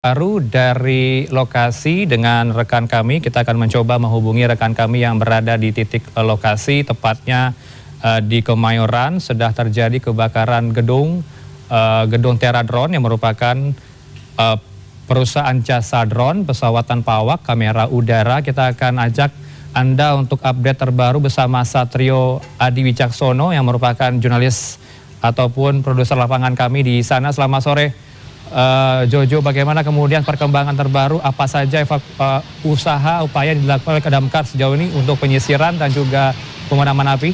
Baru dari lokasi dengan rekan kami, kita akan mencoba menghubungi rekan kami yang berada di titik lokasi, tepatnya di Kemayoran. Sudah terjadi kebakaran gedung Teradrone yang merupakan perusahaan jasa drone, pesawat tanpa awak, kamera udara. Kita akan ajak Anda untuk update terbaru bersama Satrio Adi Wicaksono yang merupakan jurnalis ataupun produser lapangan kami di sana. Selamat sore. Jojo, bagaimana kemudian perkembangan terbaru, apa saja usaha upaya yang dilakukan oleh Damkar sejauh ini untuk penyisiran dan juga pemadaman api?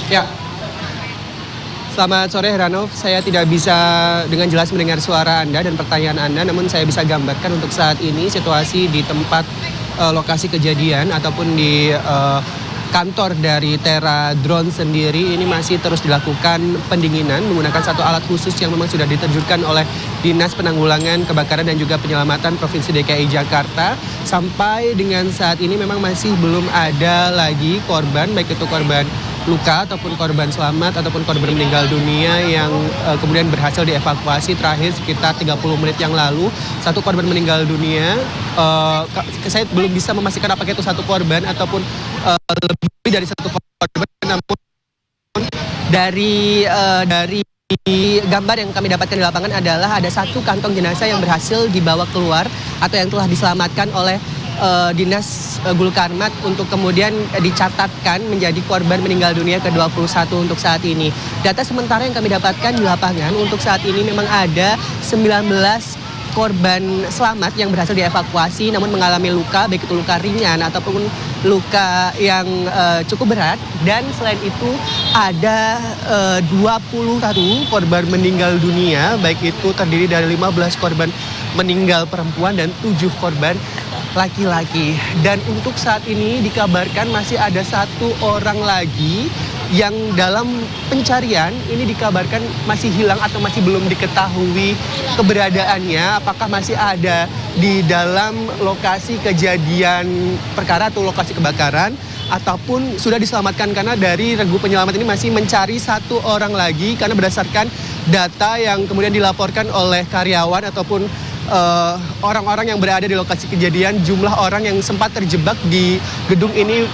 Ya, selamat sore Heranov. Saya tidak bisa dengan jelas mendengar suara Anda dan pertanyaan Anda, namun saya bisa gambarkan untuk saat ini situasi di tempat lokasi kejadian ataupun di kantor dari Teradrone sendiri ini masih terus dilakukan pendinginan menggunakan satu alat khusus yang memang sudah diterjunkan oleh Dinas Penanggulangan Kebakaran dan juga Penyelamatan Provinsi DKI Jakarta. Sampai dengan saat ini memang masih belum ada lagi korban, baik itu korban luka ataupun korban selamat ataupun korban meninggal dunia yang kemudian berhasil dievakuasi. Terakhir sekitar 30 menit yang lalu satu korban meninggal dunia. Saya belum bisa memastikan apakah itu satu korban ataupun lebih dari satu korban, namun dari gambar yang kami dapatkan di lapangan adalah ada satu kantong jenazah yang berhasil dibawa keluar atau yang telah diselamatkan oleh Dinas Gulkarmat untuk kemudian dicatatkan menjadi korban meninggal dunia ke-21 untuk saat ini. Data sementara yang kami dapatkan di lapangan untuk saat ini memang ada 19 korban selamat yang berhasil dievakuasi namun mengalami luka, baik itu luka ringan ataupun luka yang cukup berat. Dan selain itu ada 21 korban meninggal dunia, baik itu terdiri dari 15 korban meninggal perempuan dan 7 korban laki-laki. Dan untuk saat ini dikabarkan masih ada satu orang lagi yang dalam pencarian ini dikabarkan masih hilang atau masih belum diketahui keberadaannya, apakah masih ada di dalam lokasi kejadian perkara atau lokasi kebakaran ataupun sudah diselamatkan, karena dari regu penyelamat ini masih mencari satu orang lagi karena berdasarkan data yang kemudian dilaporkan oleh karyawan ataupun orang-orang yang berada di lokasi kejadian, jumlah orang yang sempat terjebak di gedung ini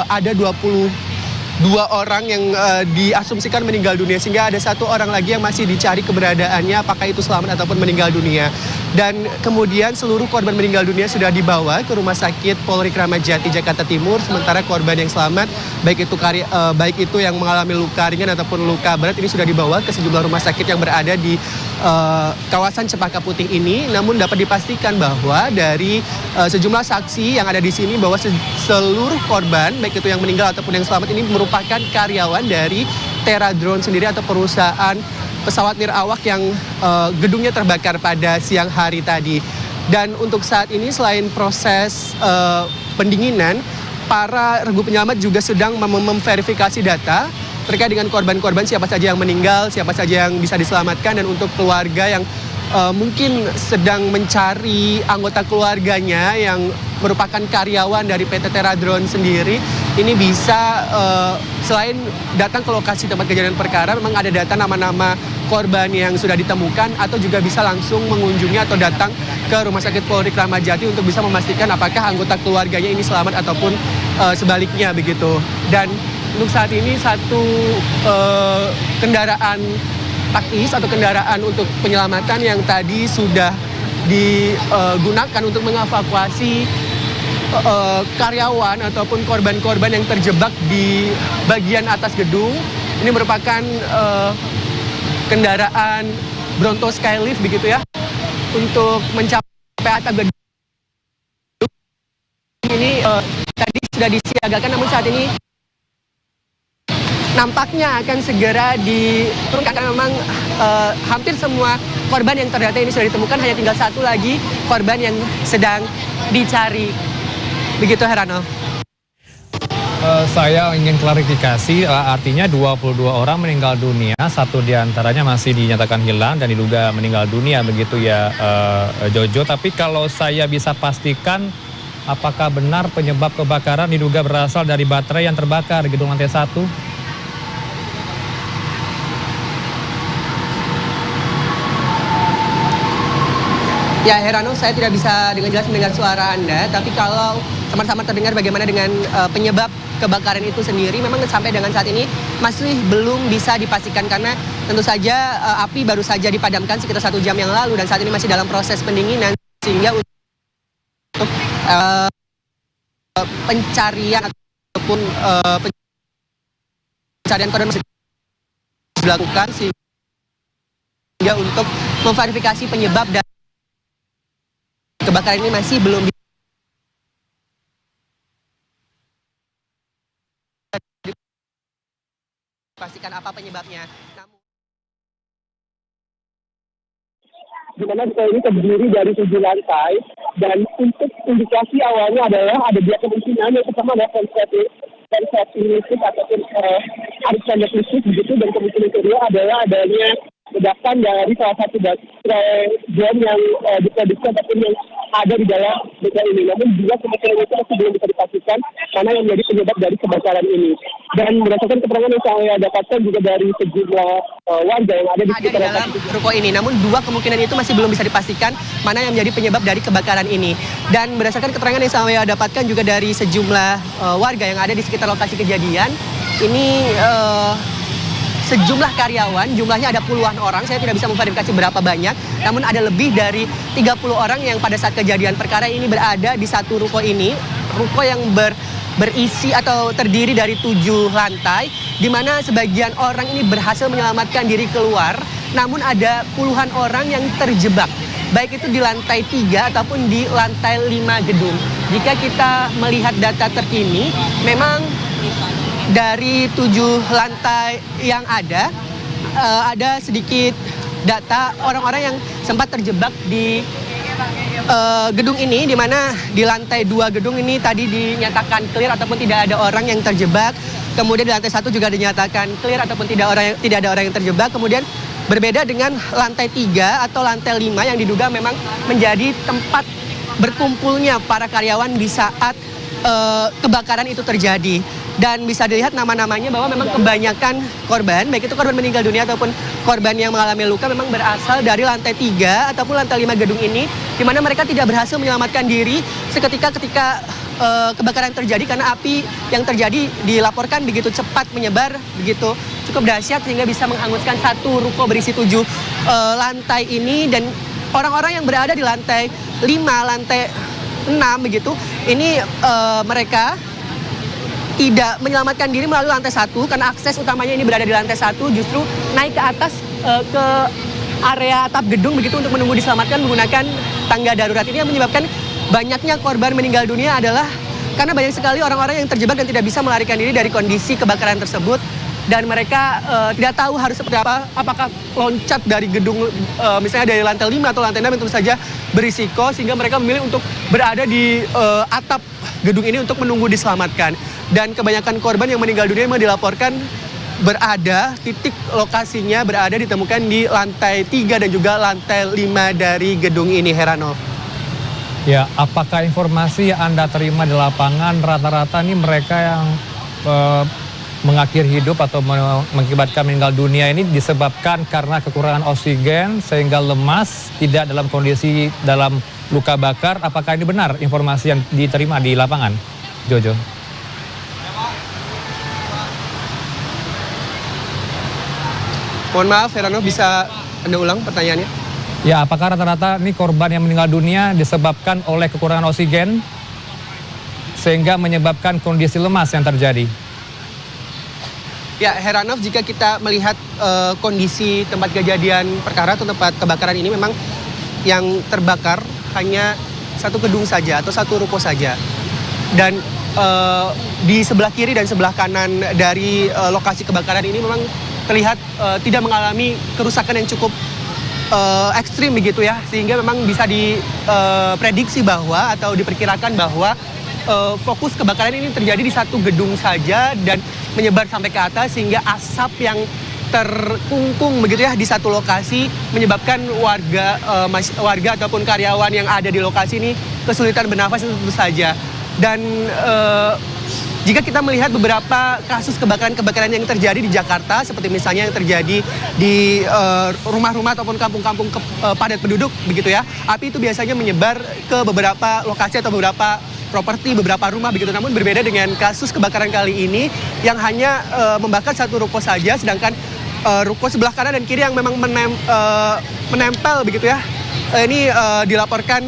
ada 22 orang yang diasumsikan meninggal dunia, sehingga ada satu orang lagi yang masih dicari keberadaannya apakah itu selamat ataupun meninggal dunia. Dan kemudian seluruh korban meninggal dunia sudah dibawa ke Rumah Sakit Polri Kramat Jati Jakarta Timur, sementara korban yang selamat baik itu yang mengalami luka ringan ataupun luka berat ini sudah dibawa ke sejumlah rumah sakit yang berada di kawasan Cempaka Putih ini. Namun dapat dipastikan bahwa dari sejumlah saksi yang ada di sini bahwa seluruh korban baik itu yang meninggal ataupun yang selamat ini merupakan karyawan dari Teradrone sendiri atau perusahaan pesawat nirawak yang gedungnya terbakar pada siang hari tadi. Dan untuk saat ini selain proses pendinginan, para regu penyelamat juga sedang memverifikasi data terkait dengan korban-korban, siapa saja yang meninggal, siapa saja yang bisa diselamatkan. Dan untuk keluarga yang mungkin sedang mencari anggota keluarganya yang merupakan karyawan dari PT Teradrone sendiri, ini bisa selain datang ke lokasi tempat kejadian perkara, memang ada data nama-nama korban yang sudah ditemukan, atau juga bisa langsung mengunjungi atau datang ke Rumah Sakit Polri Kramat Jati untuk bisa memastikan apakah anggota keluarganya ini selamat ataupun sebaliknya begitu. Dan untuk saat ini satu kendaraan taktis atau kendaraan untuk penyelamatan yang tadi sudah digunakan untuk mengevakuasi karyawan ataupun korban-korban yang terjebak di bagian atas gedung. Ini merupakan kendaraan Bronto Skylift begitu ya, untuk mencapai atap gedung ini tadi sudah disiagakan, namun saat ini nampaknya akan segera diturunkan karena memang hampir semua korban yang terdata ini sudah ditemukan, hanya tinggal satu lagi korban yang sedang dicari. Begitu Heranov. Saya ingin klarifikasi, artinya 22 orang meninggal dunia, satu diantaranya masih dinyatakan hilang dan diduga meninggal dunia begitu ya Jojo. Tapi kalau saya bisa pastikan, apakah benar penyebab kebakaran diduga berasal dari baterai yang terbakar di gedung lantai 1? Ya Heranov, saya tidak bisa dengan jelas mendengar suara Anda, tapi kalau sama-sama terdengar bagaimana dengan penyebab kebakaran itu sendiri, memang sampai dengan saat ini masih belum bisa dipastikan karena tentu saja api baru saja dipadamkan sekitar 1 jam yang lalu dan saat ini masih dalam proses pendinginan sehingga untuk pencarian ataupun pencarian korban masih dilakukan sehingga untuk memverifikasi penyebab dan kebakaran ini masih belum dipastikan apa penyebabnya. Di mana hotel ini terdiri dari 7 lantai dan untuk indikasi awalnya adalah ada 2 kemungkinan. Yang pertama adalah konsleting listrik ataupun arus pendek listrik begitu, dan kemungkinan kedua adalah adanya ledakan dari salah satu baterai bom yang diproduksi ataupun yang ada di dalam hotel ini. Namun juga kemungkinan itu masih belum bisa dipastikan karena yang menjadi penyebab dari kebakaran ini. Dan berdasarkan keterangan yang saya dapatkan juga dari sejumlah warga yang ada di sekitar dalam ruko ini, namun 2 kemungkinan itu masih belum bisa dipastikan mana yang menjadi penyebab dari kebakaran ini. Dan berdasarkan keterangan yang saya dapatkan juga dari sejumlah warga yang ada di sekitar lokasi kejadian, ini sejumlah karyawan, jumlahnya ada puluhan orang, saya tidak bisa memverifikasi berapa banyak, namun ada lebih dari 30 orang yang pada saat kejadian perkara ini berada di satu ruko ini, ruko yang berisi atau terdiri dari 7 lantai, di mana sebagian orang ini berhasil menyelamatkan diri keluar, namun ada puluhan orang yang terjebak, baik itu di lantai 3 ataupun di lantai 5 gedung. Jika kita melihat data terkini, memang dari 7 lantai yang ada sedikit data orang-orang yang sempat terjebak di gedung ini, di mana di lantai 2 gedung ini tadi dinyatakan clear ataupun tidak ada orang yang terjebak. Kemudian di lantai 1 juga dinyatakan clear ataupun tidak ada orang yang terjebak. Kemudian berbeda dengan lantai 3 atau lantai 5 yang diduga memang menjadi tempat berkumpulnya para karyawan di saat kebakaran itu terjadi. Dan bisa dilihat nama-namanya bahwa memang kebanyakan korban, baik itu korban meninggal dunia ataupun korban yang mengalami luka, memang berasal dari lantai 3 ataupun lantai 5 gedung ini, di mana mereka tidak berhasil menyelamatkan diri seketika ketika kebakaran terjadi karena api yang terjadi dilaporkan begitu cepat menyebar, begitu cukup dahsyat sehingga bisa menghanguskan satu ruko berisi 7 lantai ini. Dan orang-orang yang berada di lantai 5, lantai 6 begitu, ini mereka tidak menyelamatkan diri melalui lantai 1 karena akses utamanya ini berada di lantai 1, justru naik ke atas ke area atap gedung begitu untuk menunggu diselamatkan menggunakan tangga darurat. Ini yang menyebabkan banyaknya korban meninggal dunia adalah karena banyak sekali orang-orang yang terjebak dan tidak bisa melarikan diri dari kondisi kebakaran tersebut, dan mereka tidak tahu harus seperti apa, apakah loncat dari gedung misalnya dari lantai 5 atau lantai 6 yang tentu saja berisiko, sehingga mereka memilih untuk berada di atap gedung ini untuk menunggu diselamatkan. Dan kebanyakan korban yang meninggal dunia memang dilaporkan berada, titik lokasinya berada ditemukan di lantai 3 dan juga lantai 5 dari gedung ini, Heranov. Ya, apakah informasi yang Anda terima di lapangan rata-rata nih mereka yang mengakhiri hidup atau mengakibatkan meninggal dunia ini disebabkan karena kekurangan oksigen sehingga lemas, tidak dalam kondisi dalam luka bakar? Apakah ini benar informasi yang diterima di lapangan, Jojo? Mohon maaf, Heranov, bisa Anda ulang pertanyaannya? Ya, apakah rata-rata ini korban yang meninggal dunia disebabkan oleh kekurangan oksigen sehingga menyebabkan kondisi lemas yang terjadi? Ya, Heranov, jika kita melihat kondisi tempat kejadian perkara atau tempat kebakaran ini, memang yang terbakar hanya satu gedung saja atau satu ruko saja. Dan di sebelah kiri dan sebelah kanan dari lokasi kebakaran ini memang terlihat tidak mengalami kerusakan yang cukup ekstrim begitu ya, sehingga memang bisa diprediksi bahwa atau diperkirakan bahwa fokus kebakaran ini terjadi di satu gedung saja dan menyebar sampai ke atas, sehingga asap yang terkungkung begitu ya di satu lokasi menyebabkan warga ataupun karyawan yang ada di lokasi ini kesulitan bernafas tentu saja. Dan jika kita melihat beberapa kasus kebakaran-kebakaran yang terjadi di Jakarta, seperti misalnya yang terjadi di rumah-rumah ataupun kampung-kampung padat penduduk, begitu ya, api itu biasanya menyebar ke beberapa lokasi atau beberapa properti, beberapa rumah begitu. Namun berbeda dengan kasus kebakaran kali ini yang hanya membakar satu ruko saja, sedangkan ruko sebelah kanan dan kiri yang memang menempel begitu ya, ini dilaporkan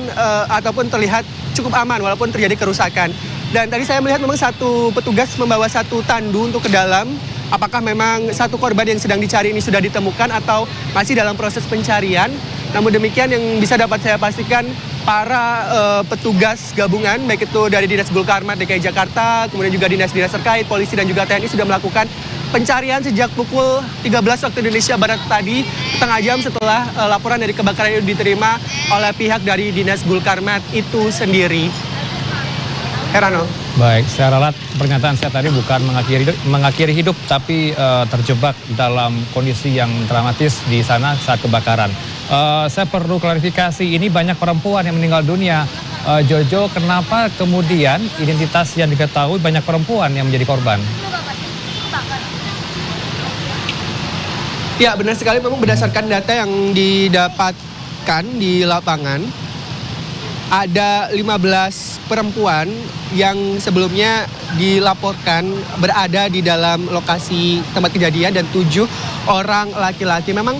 ataupun terlihat cukup aman walaupun terjadi kerusakan. Dan tadi saya melihat memang satu petugas membawa satu tandu untuk ke dalam. Apakah memang satu korban yang sedang dicari ini sudah ditemukan atau masih dalam proses pencarian. Namun demikian yang bisa dapat saya pastikan, para petugas gabungan, baik itu dari Dinas Gulkarmat DKI Jakarta, kemudian juga dinas-dinas terkait, polisi dan juga TNI sudah melakukan pencarian sejak pukul 13 waktu Indonesia Barat tadi, setengah jam setelah laporan dari kebakaran itu diterima oleh pihak dari Dinas Gulkarmat itu sendiri. Herano. Baik, saya ralat pernyataan saya tadi bukan mengakhiri hidup tapi terjebak dalam kondisi yang dramatis di sana saat kebakaran. Saya perlu klarifikasi, ini banyak perempuan yang meninggal dunia. Jojo, kenapa kemudian identitas yang diketahui banyak perempuan yang menjadi korban? Ya, benar sekali, memang berdasarkan data yang didapatkan di lapangan, ada 15 perempuan yang sebelumnya dilaporkan berada di dalam lokasi tempat kejadian dan 7 orang laki-laki. Memang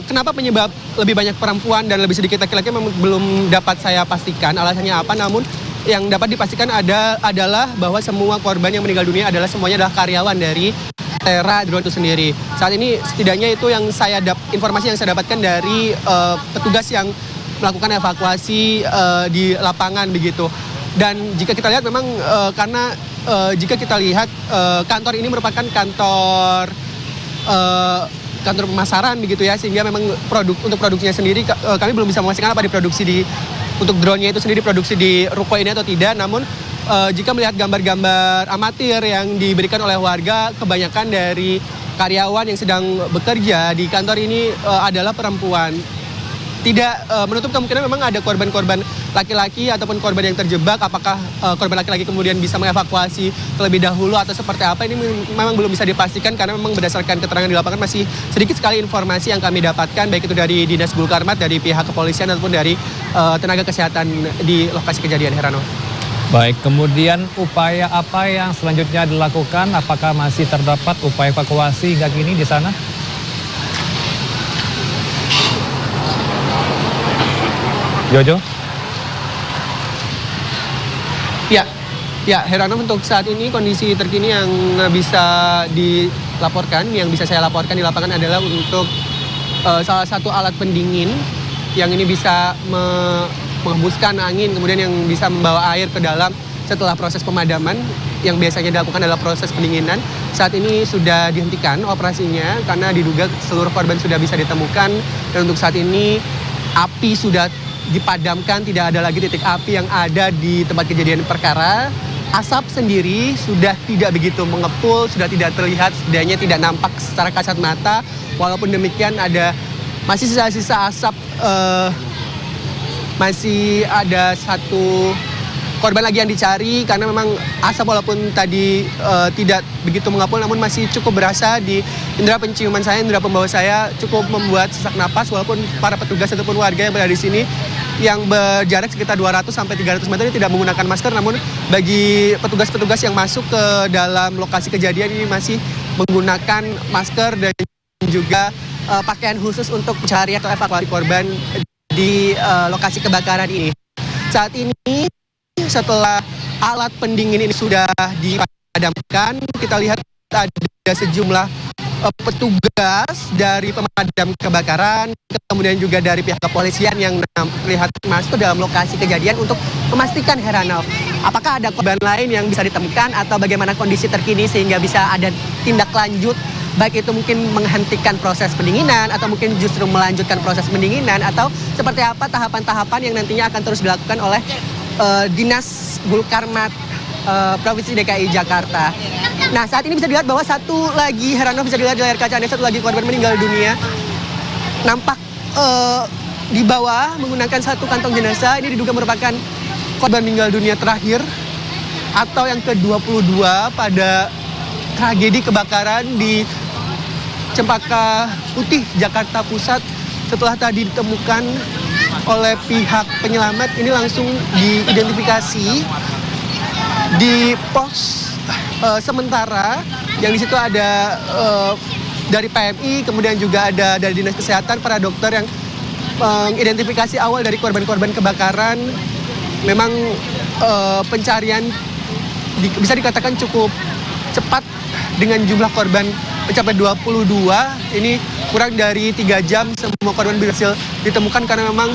kenapa penyebab lebih banyak perempuan dan lebih sedikit laki-laki memang belum dapat saya pastikan alasannya apa. Namun yang dapat dipastikan adalah bahwa semua korban yang meninggal dunia adalah semuanya adalah karyawan dari Tera Drone itu sendiri. Saat ini setidaknya itu yang informasi yang saya dapatkan dari petugas yang melakukan evakuasi di lapangan begitu. Dan jika kita lihat memang karena jika kita lihat kantor ini merupakan kantor pemasaran begitu ya, sehingga memang untuk produksinya sendiri kami belum bisa memastikan apa diproduksi untuk drone-nya itu sendiri produksi di ruko ini atau tidak. Namun jika melihat gambar-gambar amatir yang diberikan oleh warga, kebanyakan dari karyawan yang sedang bekerja di kantor ini adalah perempuan. Tidak menutup kemungkinan memang ada korban-korban laki-laki ataupun korban yang terjebak. Apakah korban laki-laki kemudian bisa mengevakuasi terlebih dahulu atau seperti apa, ini memang belum bisa dipastikan karena memang berdasarkan keterangan di lapangan masih sedikit sekali informasi yang kami dapatkan, baik itu dari Dinas Gulkarmat, dari pihak kepolisian ataupun dari tenaga kesehatan di lokasi kejadian, Herano. Baik, kemudian upaya apa yang selanjutnya dilakukan? Apakah masih terdapat upaya evakuasi hingga kini di sana? Jojo? Ya, Herano, untuk saat ini kondisi terkini yang bisa dilaporkan, yang bisa saya laporkan di lapangan adalah untuk salah satu alat pendingin yang ini bisa menghembuskan angin, kemudian yang bisa membawa air ke dalam setelah proses pemadaman yang biasanya dilakukan adalah proses pendinginan. Saat ini sudah dihentikan operasinya karena diduga seluruh korban sudah bisa ditemukan, dan untuk saat ini api sudah dipadamkan, tidak ada lagi titik api yang ada di tempat kejadian perkara. Asap sendiri sudah tidak begitu mengepul, sudah tidak terlihat, setidaknya tidak nampak secara kasat mata. Walaupun demikian masih sisa-sisa asap, masih ada satu korban lagi yang dicari karena memang asap walaupun tadi tidak begitu mengepul namun masih cukup berasa di indera penciuman saya, indera pembawa saya, cukup membuat sesak napas walaupun para petugas ataupun warga yang berada di sini yang berjarak sekitar 200 sampai 300 meter ini tidak menggunakan masker. Namun bagi petugas-petugas yang masuk ke dalam lokasi kejadian ini masih menggunakan masker dan juga pakaian khusus untuk mencari atau evakuasi korban di lokasi kebakaran ini. Saat ini setelah alat pendingin ini sudah dipadamkan, kita lihat ada sejumlah petugas dari pemadam kebakaran, kemudian juga dari pihak kepolisian yang terlihat masuk ke dalam lokasi kejadian untuk memastikan, Heranov, apakah ada korban lain yang bisa ditemukan atau bagaimana kondisi terkini sehingga bisa ada tindak lanjut, baik itu mungkin menghentikan proses pendinginan atau mungkin justru melanjutkan proses pendinginan, atau seperti apa tahapan-tahapan yang nantinya akan terus dilakukan oleh Dinas Gulkarmat Provinsi DKI Jakarta. Nah, saat ini bisa dilihat bahwa satu lagi, Heranov, bisa dilihat di layar kaca Anda, satu lagi korban meninggal dunia nampak di bawah menggunakan satu kantong jenazah. Ini diduga merupakan korban meninggal dunia terakhir atau yang ke-22 pada tragedi kebakaran di Cempaka Putih, Jakarta Pusat. Setelah tadi ditemukan oleh pihak penyelamat, ini langsung diidentifikasi di pos sementara yang di situ ada dari PMI, kemudian juga ada dari Dinas Kesehatan, para dokter yang mengidentifikasi awal dari korban-korban kebakaran. Memang pencarian bisa dikatakan cukup cepat dengan jumlah korban mencapai 22. Ini kurang dari 3 jam semua korban berhasil ditemukan karena memang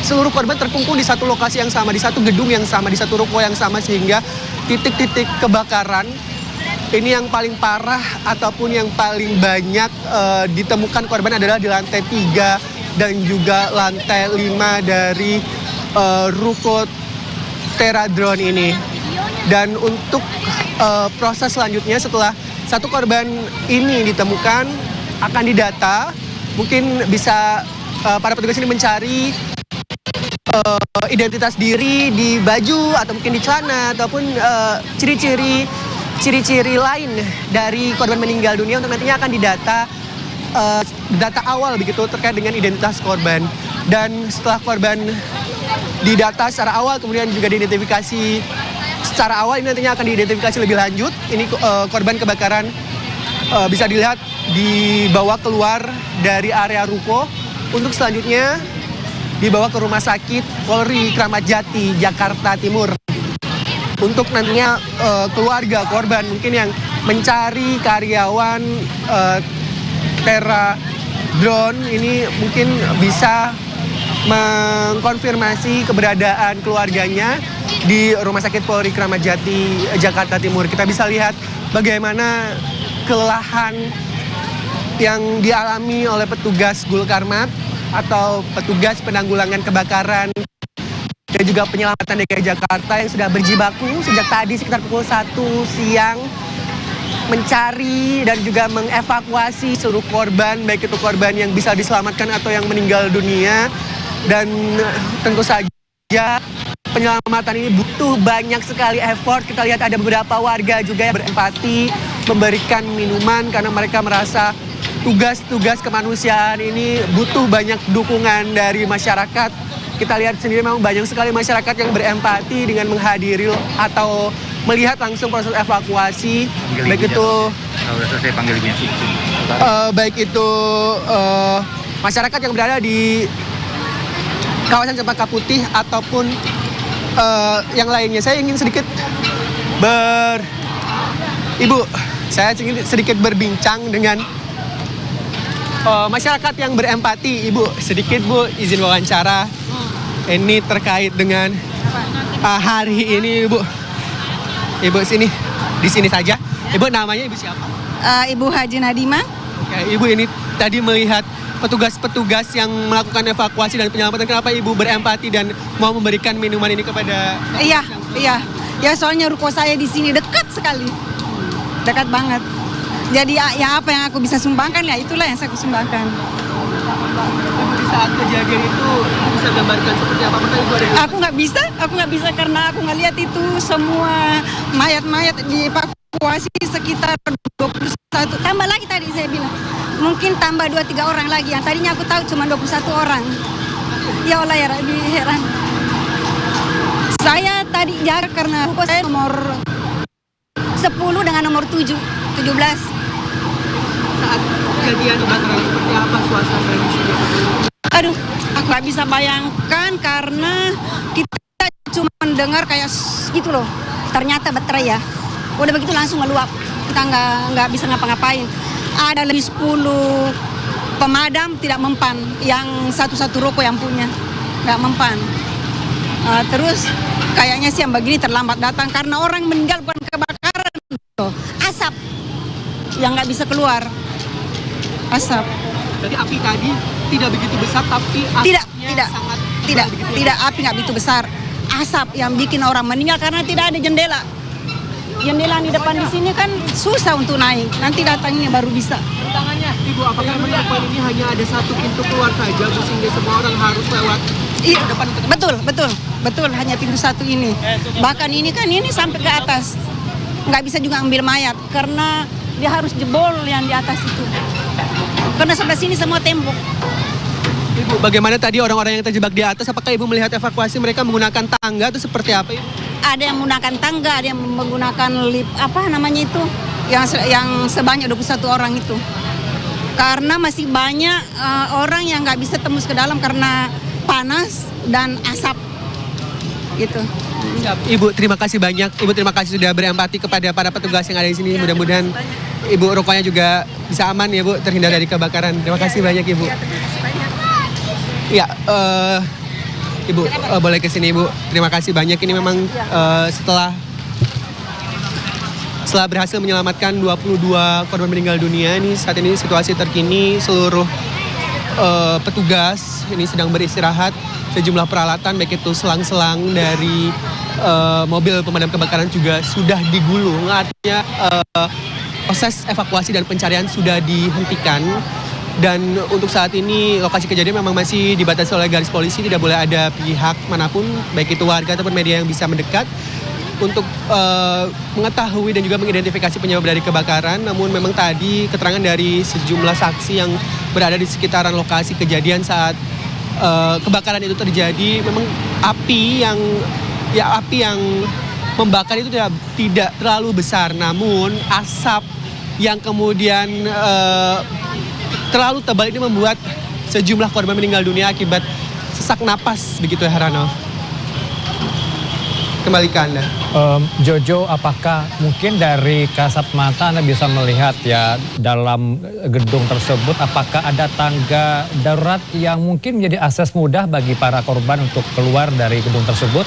seluruh korban terkumpul di satu lokasi yang sama, di satu gedung yang sama, di satu ruko yang sama, sehingga titik-titik kebakaran ini yang paling parah ataupun yang paling banyak ditemukan korban adalah di lantai 3 dan juga lantai 5 dari ruko Teradron ini. Dan untuk proses selanjutnya setelah satu korban ini ditemukan akan didata, mungkin bisa para petugas ini mencari identitas diri di baju atau mungkin di celana ataupun ciri-ciri lain dari korban meninggal dunia untuk nantinya akan didata data awal begitu terkait dengan identitas korban. Dan setelah korban didata secara awal kemudian juga diidentifikasi secara awal, ini nantinya akan diidentifikasi lebih lanjut. Ini korban kebakaran bisa dilihat dibawa keluar dari area ruko untuk selanjutnya dibawa ke Rumah Sakit Polri Kramat Jati, Jakarta Timur. Untuk nantinya keluarga korban mungkin yang mencari karyawan Teradron ini mungkin bisa mengkonfirmasi keberadaan keluarganya di Rumah Sakit Polri Kramat Jati, Jakarta Timur. Kita bisa lihat bagaimana kelelahan yang dialami oleh petugas Gulkarmat atau petugas penanggulangan kebakaran dan juga penyelamatan DKI Jakarta yang sudah berjibaku sejak tadi sekitar pukul 1 siang mencari dan juga mengevakuasi seluruh korban, baik itu korban yang bisa diselamatkan atau yang meninggal dunia. Dan tentu saja penyelamatan ini butuh banyak sekali effort. Kita lihat ada beberapa warga juga yang berempati memberikan minuman karena mereka merasa tugas-tugas kemanusiaan ini butuh banyak dukungan dari masyarakat. Kita lihat sendiri memang banyak sekali masyarakat yang berempati dengan menghadiri atau melihat langsung proses evakuasi, baik itu masyarakat yang berada di kawasan Cempaka Putih ataupun yang lainnya. Saya ingin sedikit sedikit berbincang dengan masyarakat yang berempati. Ibu, sedikit Bu, izin wawancara. Ini terkait dengan hari ini, Ibu. Ibu di sini saja. Ibu namanya Ibu siapa? Ibu Haji Nadima. Oke, Ibu ini tadi melihat petugas-petugas yang melakukan evakuasi dan penyelamatan. Kenapa Ibu berempati dan mau memberikan minuman ini kepada? Iya. Ya soalnya ruko saya di sini dekat sekali. Dekat banget. Jadi ya apa yang aku bisa sumbangkan ya itulah yang saya sumbangkan. Di saat kejadian itu bisa gambarkan seperti apa? Ibu ada? Aku nggak bisa karena aku nggak lihat itu semua mayat-mayat dievakuasi sekitar 21. Tambah lagi tadi saya bilang. Mungkin tambah 2-3 orang lagi. Yang tadinya aku tahu cuma 21 orang. Ya Allah ya Rabbi, heran. Saya tadi jaga karena ruko saya nomor 10 dengan nomor 17. Saat kejadian kebakaran seperti apa suasana di sini? Aduh, aku nggak bisa bayangkan karena kita cuma mendengar kayak gitu loh. Ternyata baterai ya. Udah begitu langsung meluap. Kita nggak bisa ngapa-ngapain. Ada lebih 10 pemadam tidak mempan. Yang satu-satu ruko yang punya nggak mempan. Terus kayaknya sih yang begini terlambat datang karena orang meninggal bukan kebakaran. Asap yang nggak bisa keluar. Asap. Jadi api tadi tidak begitu besar tapi tidak api nggak begitu besar. Asap yang bikin orang meninggal karena tidak ada jendela. Jendela di depan di sini kan susah untuk naik. Nanti datangnya baru bisa. Tangannya, Ibu, apakah menurut ini hanya ada satu pintu keluar saja sehingga semua orang harus lewat Iya, betul, hanya pintu satu ini. Bahkan ini sampai ke atas, nggak bisa juga ambil mayat karena dia harus jebol yang di atas itu. Karena sebelah sini semua tembok. Ibu, bagaimana tadi orang-orang yang terjebak di atas? Apakah Ibu melihat evakuasi mereka menggunakan tangga atau seperti apa, Ibu? Ada yang menggunakan tangga, ada yang menggunakan lift, apa namanya itu, yang sebanyak 21 orang itu. Karena masih banyak orang yang nggak bisa tembus ke dalam karena panas dan asap gitu. Ibu, terima kasih banyak. Ibu, terima kasih sudah berempati kepada para petugas yang ada di sini. Mudah-mudahan Ibu Rukonya juga bisa aman ya, Bu, terhindar dari kebakaran. Terima kasih banyak, Ibu. Ya, Ibu, boleh ke sini, Ibu. Terima kasih banyak. Ini memang setelah berhasil menyelamatkan 22 korban meninggal dunia, ini saat ini situasi terkini seluruh petugas ini sedang beristirahat. Sejumlah peralatan baik itu selang-selang dari mobil pemadam kebakaran juga sudah digulung. Artinya proses evakuasi dan pencarian sudah dihentikan. Dan untuk saat ini lokasi kejadian memang masih dibatasi oleh garis polisi, tidak boleh ada pihak manapun baik itu warga ataupun media yang bisa mendekat untuk mengetahui dan juga mengidentifikasi penyebab dari kebakaran. Namun memang tadi keterangan dari sejumlah saksi yang berada di sekitaran lokasi kejadian saat kebakaran itu terjadi, memang api yang membakar itu tidak terlalu besar, namun asap yang kemudian terlalu tebal ini membuat sejumlah korban meninggal dunia akibat sesak napas, begitu ya, Heranov. Kembali ke Anda. Jojo, apakah mungkin dari kasat mata Anda bisa melihat ya dalam gedung tersebut, apakah ada tangga darurat yang mungkin menjadi akses mudah bagi para korban untuk keluar dari gedung tersebut?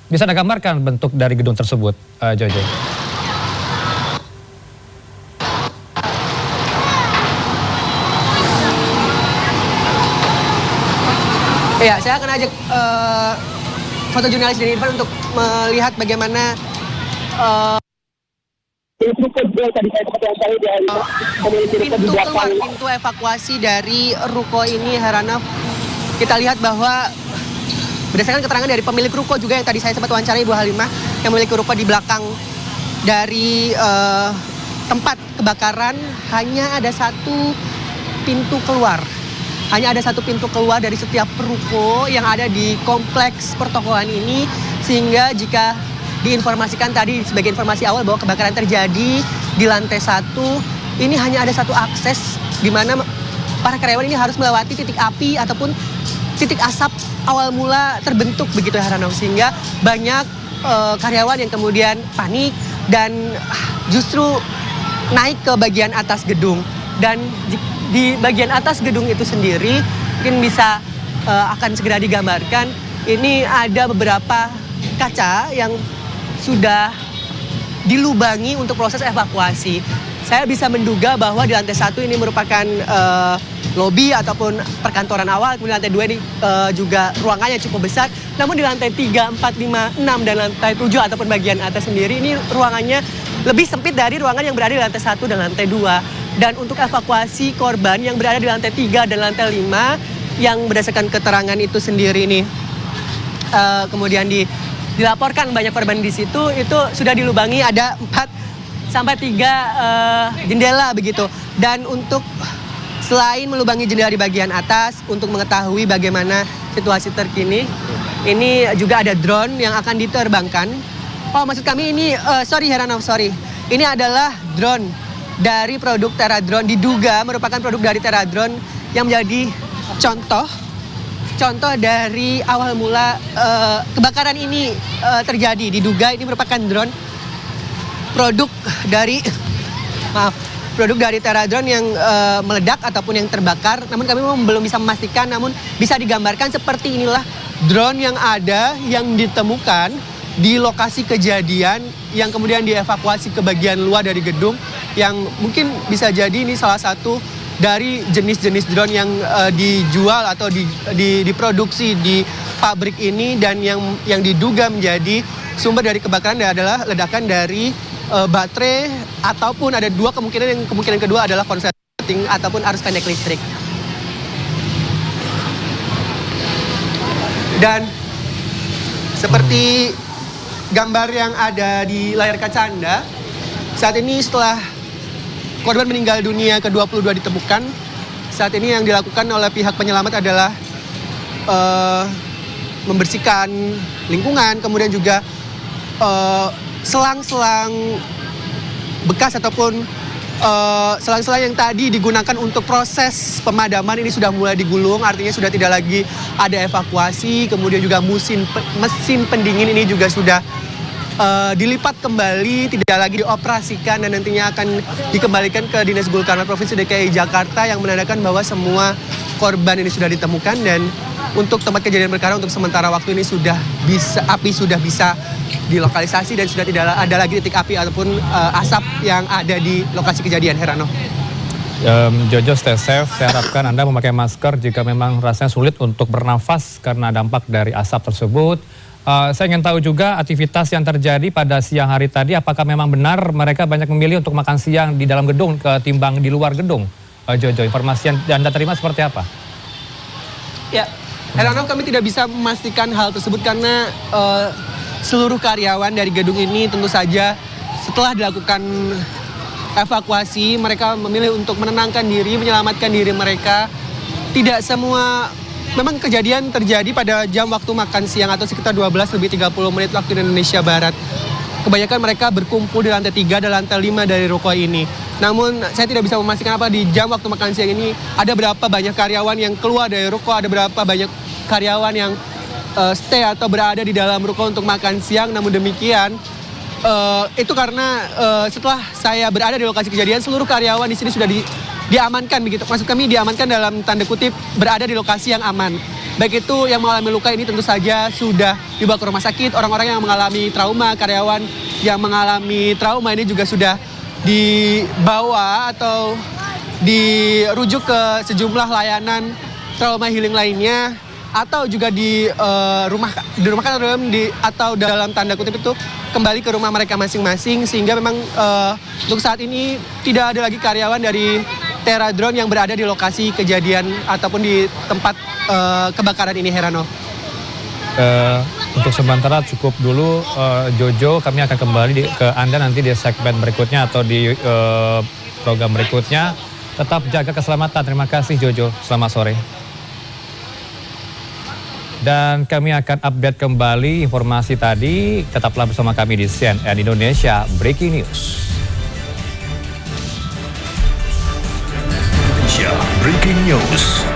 Bisa Anda gambarkan bentuk dari gedung tersebut, Jojo? Ya, saya akan ajak fotojurnalis dari Irfan untuk melihat bagaimana pintu evakuasi dari ruko ini, Heranov. Kita lihat bahwa berdasarkan keterangan dari pemilik ruko juga yang tadi saya sempat wawancarai, Ibu Halimah, yang memiliki ruko di belakang dari tempat kebakaran, hanya ada satu pintu keluar. Hanya ada satu pintu keluar dari setiap ruko yang ada di kompleks pertokoan ini, sehingga jika diinformasikan tadi sebagai informasi awal bahwa kebakaran terjadi di lantai 1, ini hanya ada satu akses di mana para karyawan ini harus melewati titik api ataupun titik asap awal mula terbentuk, begitu ya, Heranov, sehingga banyak karyawan yang kemudian panik dan justru naik ke bagian atas gedung. Dan di bagian atas gedung itu sendiri mungkin bisa akan segera digambarkan, ini ada beberapa kaca yang sudah dilubangi untuk proses evakuasi. Saya bisa menduga bahwa di lantai 1 ini merupakan lobi ataupun perkantoran awal, kemudian lantai 2 ini juga ruangannya cukup besar. Namun di lantai 3, 4, 5, 6 dan lantai 7 ataupun bagian atas sendiri ini ruangannya lebih sempit dari ruangan yang berada di lantai 1 dan lantai 2. Dan untuk evakuasi korban yang berada di lantai 3 dan lantai 5 yang berdasarkan keterangan itu sendiri ini kemudian dilaporkan banyak korban di situ, itu sudah dilubangi ada 4 sampai 3 jendela begitu. Dan untuk selain melubangi jendela di bagian atas, untuk mengetahui bagaimana situasi terkini, ini juga ada drone yang akan diterbangkan. Oh, maksud kami ini, sorry Heranov, sorry. Ini adalah drone dari produk Teradrone, diduga merupakan produk dari Teradrone yang menjadi contoh dari awal mula kebakaran ini terjadi. Diduga ini merupakan drone produk dari Teradrone yang meledak ataupun yang terbakar. Namun kami belum bisa memastikan, namun bisa digambarkan seperti inilah drone yang ada, yang ditemukan di lokasi kejadian, yang kemudian dievakuasi ke bagian luar dari gedung, yang mungkin bisa jadi ini salah satu dari jenis-jenis drone yang dijual atau diproduksi di pabrik ini, dan yang diduga menjadi sumber dari kebakaran adalah ledakan dari baterai, ataupun ada dua kemungkinan, yang kemungkinan kedua adalah konsleting ataupun arus pendek listrik. Dan seperti gambar yang ada di layar kaca Anda, saat ini setelah korban meninggal dunia ke-22 ditemukan, saat ini yang dilakukan oleh pihak penyelamat adalah membersihkan lingkungan, kemudian juga selang-selang bekas ataupun selang-selang yang tadi digunakan untuk proses pemadaman ini sudah mulai digulung, artinya sudah tidak lagi ada evakuasi, kemudian juga mesin pendingin ini juga sudah dilipat kembali, tidak lagi dioperasikan dan nantinya akan dikembalikan ke Dinas Gul Karmat Provinsi DKI Jakarta yang menandakan bahwa semua korban ini sudah ditemukan dan untuk tempat kejadian perkara untuk sementara waktu ini api sudah bisa dilokalisasi dan sudah tidak ada lagi titik api ataupun asap yang ada di lokasi kejadian, Herano. Jojo, stay safe. Saya harapkan Anda memakai masker jika memang rasanya sulit untuk bernafas karena dampak dari asap tersebut. Saya ingin tahu juga aktivitas yang terjadi pada siang hari tadi, apakah memang benar mereka banyak memilih untuk makan siang di dalam gedung ketimbang di luar gedung? Jojo, informasi yang Anda terima seperti apa? Ya, Herano, kami tidak bisa memastikan hal tersebut karena seluruh karyawan dari gedung ini tentu saja setelah dilakukan evakuasi, mereka memilih untuk menenangkan diri, menyelamatkan diri mereka. Tidak semua, memang kejadian terjadi pada jam waktu makan siang atau sekitar 12:30 waktu Indonesia Barat. Kebanyakan mereka berkumpul di lantai 3 dan lantai 5 dari ruko ini. Namun saya tidak bisa memastikan apa di jam waktu makan siang ini ada berapa banyak karyawan yang keluar dari ruko, ada berapa banyak karyawan yang stay atau berada di dalam ruko untuk makan siang. Namun demikian, itu karena setelah saya berada di lokasi kejadian, seluruh karyawan di sini sudah diamankan begitu. Maksud kami diamankan dalam tanda kutip berada di lokasi yang aman. Baik itu yang mengalami luka ini tentu saja sudah dibawa ke rumah sakit. Orang-orang yang mengalami trauma, karyawan yang mengalami trauma ini juga sudah dibawa atau dirujuk ke sejumlah layanan trauma healing lainnya, atau juga dirumahkan atau dalam tanda kutip itu kembali ke rumah mereka masing-masing, sehingga memang untuk saat ini tidak ada lagi karyawan dari Terra Drone yang berada di lokasi kejadian ataupun di tempat kebakaran ini, Herano. Untuk sementara cukup dulu, Jojo. Kami akan kembali ke Anda nanti di segmen berikutnya atau di program berikutnya. Tetap jaga keselamatan. Terima kasih, Jojo. Selamat sore. Dan kami akan update kembali informasi tadi. Tetaplah bersama kami di CNN Indonesia Breaking News. Indonesia Breaking News.